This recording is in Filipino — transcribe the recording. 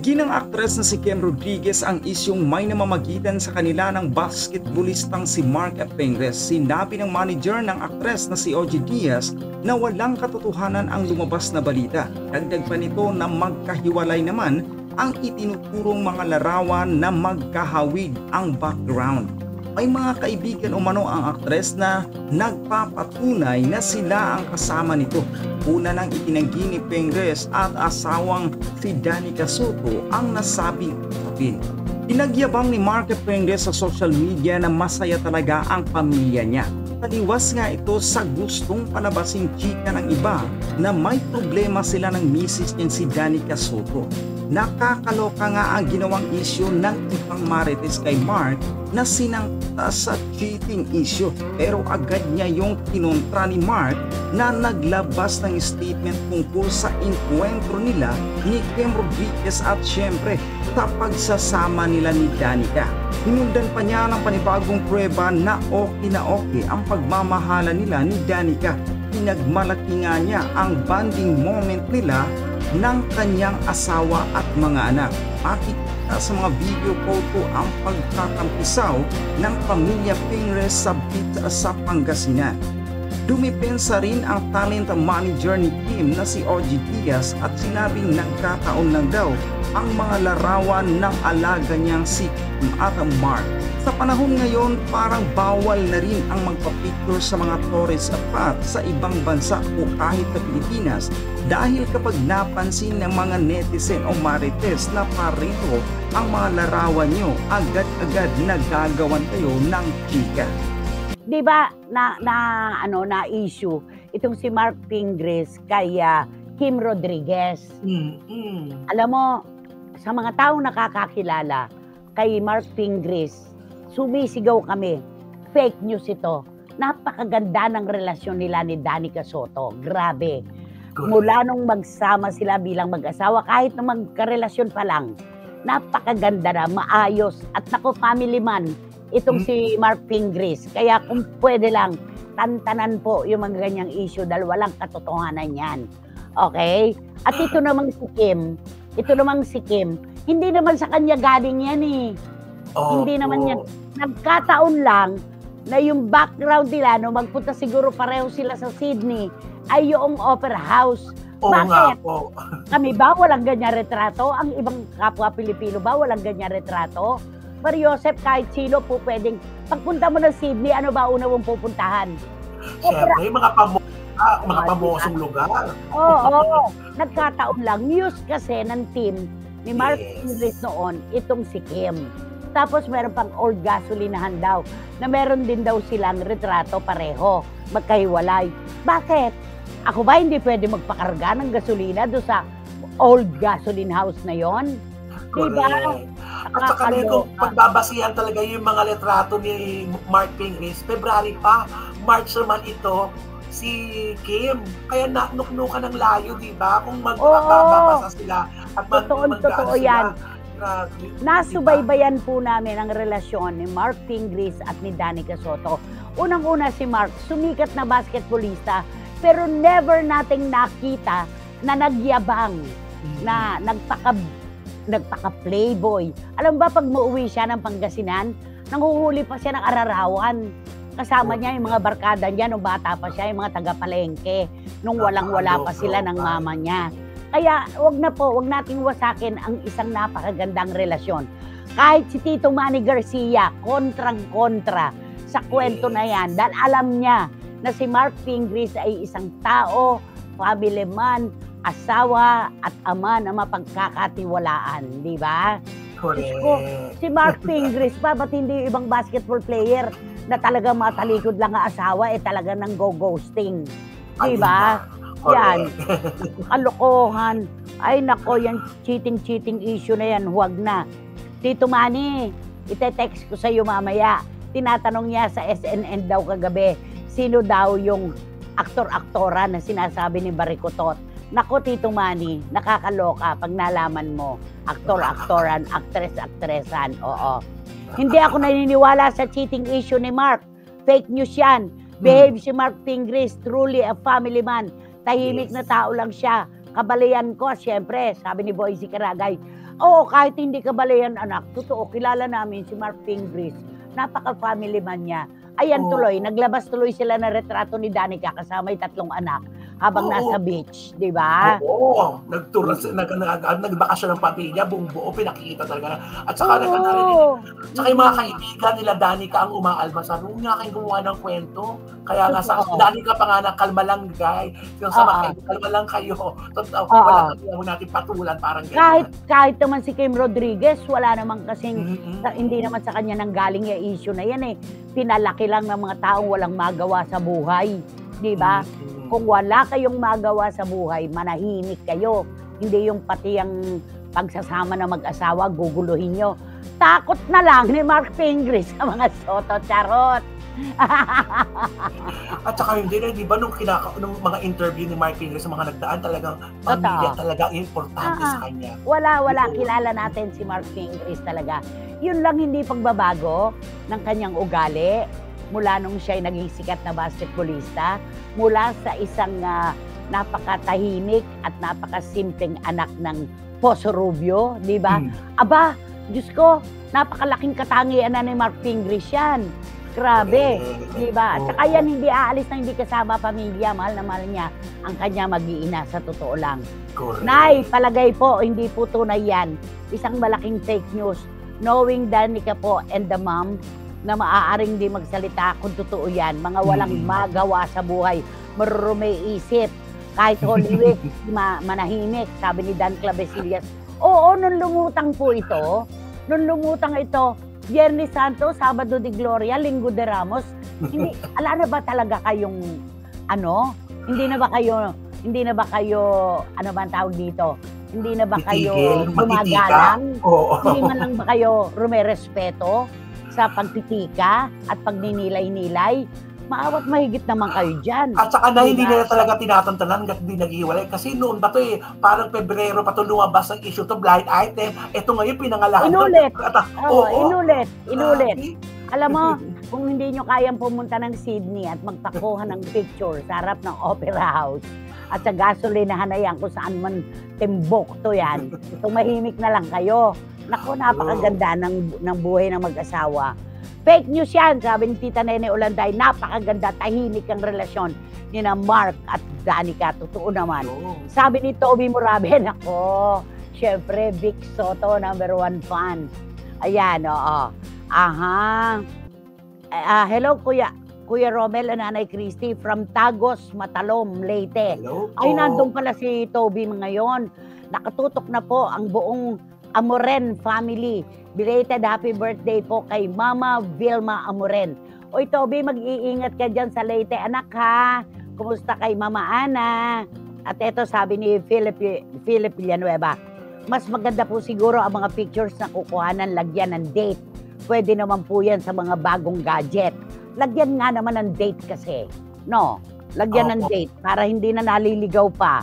Tinanggi ng aktres na si Kim Rodriguez ang isyong may namamagitan sa kanila ng basketballistang si Mark Pingres. Sinabi ng manager ng aktres na si OG Diaz na walang katotohanan ang lumabas na balita. Dagdag pa nito na magkahiwalay naman ang itinuturong mga larawan na magkahawig ang background. May mga kaibigan umano ang aktres na nagpapatunay na sila ang kasama nito. Una nang itinanggi ni Pingres at asawang si Danica Soto ang nasabing usapin. Inagyabang ni Mark Pingres sa social media na masaya talaga ang pamilya niya. Taliwas nga ito sa gustong palabasing chika ng iba na may problema sila ng misis niya si Danica Soto. Nakakaloka nga ang ginawang issue ng ibang marites kay Mark na sinangta sa cheating issue, pero agad niya yung kinontra ni Mark na naglabas ng statement tungkol sa encuentro nila ni Kim Rodriguez at syempre sa pagsasama nila ni Danica. Hinundan pa niya ng panibagong prueba na okay ang pagmamahala nila ni Danica. Pinagmalaki nga niya ang bonding moment nila ng kanyang asawa at mga anak. Makikita sa mga video photo ang pagkakampisaw ng pamilya Pingres sa beach sa Pangasinan. Dumipensa rin ang talent manager ni Kim na si OG Diaz at sinabing nagkataon lang daw ang mga larawan ng alaga niyang si Kim at Mark. Sa panahon ngayon, parang bawal na rin ang magpa-picture sa mga tourist spot sa ibang bansa o kahit sa Pilipinas dahil kapag napansin ng mga netizen o marites na pareho ang mga larawan nyo, agad-agad nagagawan kayo ng chika. Di ba na issue itong si Mark Pingres kay Kim Rodriguez. Alam mo, sa mga taong nakakakilala kay Mark Pingres, sumisigaw kami. Fake news ito. Napakaganda ng relasyon nila ni Danica Soto. Grabe. Mula nung magsama sila bilang mag-asawa, kahit na magkarelasyon pa lang, napakaganda na, maayos. At naku, family man, itong si Mark Pingres. Kaya kung pwede lang, tantanan po yung mga ganyang issue dahil walang katotohanan yan. Okay? At ito namang si Kim, hindi naman sa kanya galing yan eh. Hindi naman yan. Nagkataon lang na yung background nila, no, magpunta siguro pareho sila sa Sydney, ay yung opera house. Bakit? Kami ba walang ganyan retrato? Ang ibang kapwa Pilipino ba walang ganyan retrato? Pero Joseph, kahit sino po pwedeng, pagpunta mo ng Sydney, ano ba una mong pupuntahan? Siyempre, mga pamosong lugar. Oo. Nagkataon lang. News kasi ng team ni Mark Pingres noon, itong si Kim. Tapos meron pang old gasolinahan daw, na meron din daw silang retrato pareho, magkahiwalay. Bakit? Ako ba hindi pwede magpakarga ng gasolina doon sa old gasoline house na yon? Diba? At saka kung pagbabasihan talaga yung mga retrato ni Mark Pingres, February pa, March naman ito, si Kim. Kaya nanuknukan ng layo, diba? Kung magbabasa sila at totoo yan. Nasubaybayan po namin ang relasyon ni Mark Pingres at ni Danica Soto. Unang-una si Mark, sumikat na basketballista, pero never nating nakita na nagyabang, na nagpaka-playboy. Alam ba, pag mauwi siya ng Pangasinan, nanghuhuli pa siya ng ararawan. Kasama niya yung mga barkada niya nung bata pa siya, yung mga taga-palengke, nung walang-wala pa sila ng mama niya. Kaya wag nating wasakin ang isang napakagandang relasyon. Kahit si Tito Manny Garcia, kontrang-kontra sa kwento na yan. Dahil alam niya na si Mark Pingres ay isang tao, family man, asawa at ama na mapagkakatiwalaan. Di ba? Si Mark Pingres pa, ba't hindi yung ibang basketball player na talaga matalikod lang ang asawa, talaga nang go-ghosting. Di ba? Yan, kalokohan. Ay nako, yan cheating issue na yan, huwag na. Tito Manny, ite-text ko sa iyo mamaya. Tinatanong niya sa SNN daw kagabi, sino daw yung aktor-aktora na sinasabi ni Barikotot. Nako Tito Manny, nakakaloka pag nalaman mo, aktor-aktoran, aktres-aktresan, oo. Hindi ako naniniwala sa cheating issue ni Mark. Fake news yan. Behave si Mark Pingres, truly a family man. Tahimik na tao lang siya. Kabalayan ko, siyempre, sabi ni Boycie Caragay, Oo, kahit hindi ka balayan anak, totoo, kilala namin si Mark Pingris, napaka-family man niya. Ayan tuloy, naglabas tuloy sila ng retrato ni Danica kasama yung 3 anak habang nasa beach, di ba? Oo, nagbakasyon ng pamilya, buong buo, pinakikita talaga. At saka narinig, saka yung mga kaibigan nila Danica ang umaalmasal, huwag nga kayong gumawa ng kwento. Kaya nga sa Danica pa nga na, kalma lang guys, yung sa mga kalma lang kayo. Wala kang natin patulan, parang ganyan. Kahit naman si Kim Rodriguez, wala naman kasing, hindi naman sa kanya nanggaling yung issue na yan eh. Pinalaki lang ng mga taong walang magawa sa buhay. Di ba? Kung wala kayong magawa sa buhay, manahimik kayo. Hindi yung pati ang pagsasama ng mag-asawa, guguluhin nyo. Takot na lang ni Mark Pingris sa mga Soto, charot. At saka hindi na, di ba, nung mga interview ni Mark Pingris sa mga nagdaan, talagang pamilya talaga importante sa kanya. Wala, kilala natin si Mark Pingris talaga. Yun lang hindi pagbabago ng kanyang ugali mula nung siya ay naging sikat na basketballista, mula sa isang napakatahimik at napakasimpleng anak ng Poso Rubio, di ba? Aba, Diyos ko, napakalaking katangian na ni Mark Pingris yan. Grabe, di ba? At saka yan hindi aalis na hindi kasama pamilya, mahal na mahal niya ang kanya mag-iina sa totoo lang. Nay, palagay po, hindi po tunay yan. Isang malaking fake news. Knowing Danica po and the mom na maaaring di magsalita kung totoo yan. Mga walang magawa sa buhay, marurumay isip. Kahit Holy Week, manahimik, sabi ni Dan Clavesillas. Oo, nung lumutang po ito, Viernes Santo, Sabado de Gloria, Linggo de Ramos, hindi, ala na ba talaga kayong, hindi na ba kayo, ano ba ang tawag dito? Hindi na ba kayo gumagalang? Hindi man lang ba kayo rumerespeto sa pagtitika at pagninilay-nilay? Maawat mahigit naman kayo dyan. At saka na hindi nila talaga tinatantanan hanggang hindi naghiwalay. Kasi noon ba ito parang Pebrero pa ito lumabas ang issue to blind item. Ito ngayon pinangalahan. Inulit. Alam mo, kung hindi nyo kayang pumunta ng Sydney at magpakuha ng picture sa harap ng Opera House at sa gasolinahan na yan kung saan man Timbuktu yan, tumahimik na lang kayo. Naku, napakaganda ng buhay ng mag-asawa. Fake news yan, sabi ni Tita Nene Olanday, napakaganda, tahimik ang relasyon ni na Mark at Danica, totoo naman. Sabi ni Toby Murabe, nako, syempre, Vic Soto, #1 fan. Ayan, oo. Hello, Kuya Romel and Nanay Christy from Tagos, Matalom, Leyte. Ay, nandun pala si Toby ngayon. Nakatutok na po ang buong Amoren family. Belated happy birthday po kay Mama Vilma Amoren. Oy, Toby, mag-iingat ka dyan sa Leyte, anak ha. Kumusta kay Mama Ana? At eto sabi ni Philip Villanueva, mas maganda po siguro ang mga pictures na kukuhanan, lagyan ng date. Pwede naman po yan sa mga bagong gadget. Lagyan nga naman ng date kasi. No, lagyan ng date para hindi na naliligaw pa.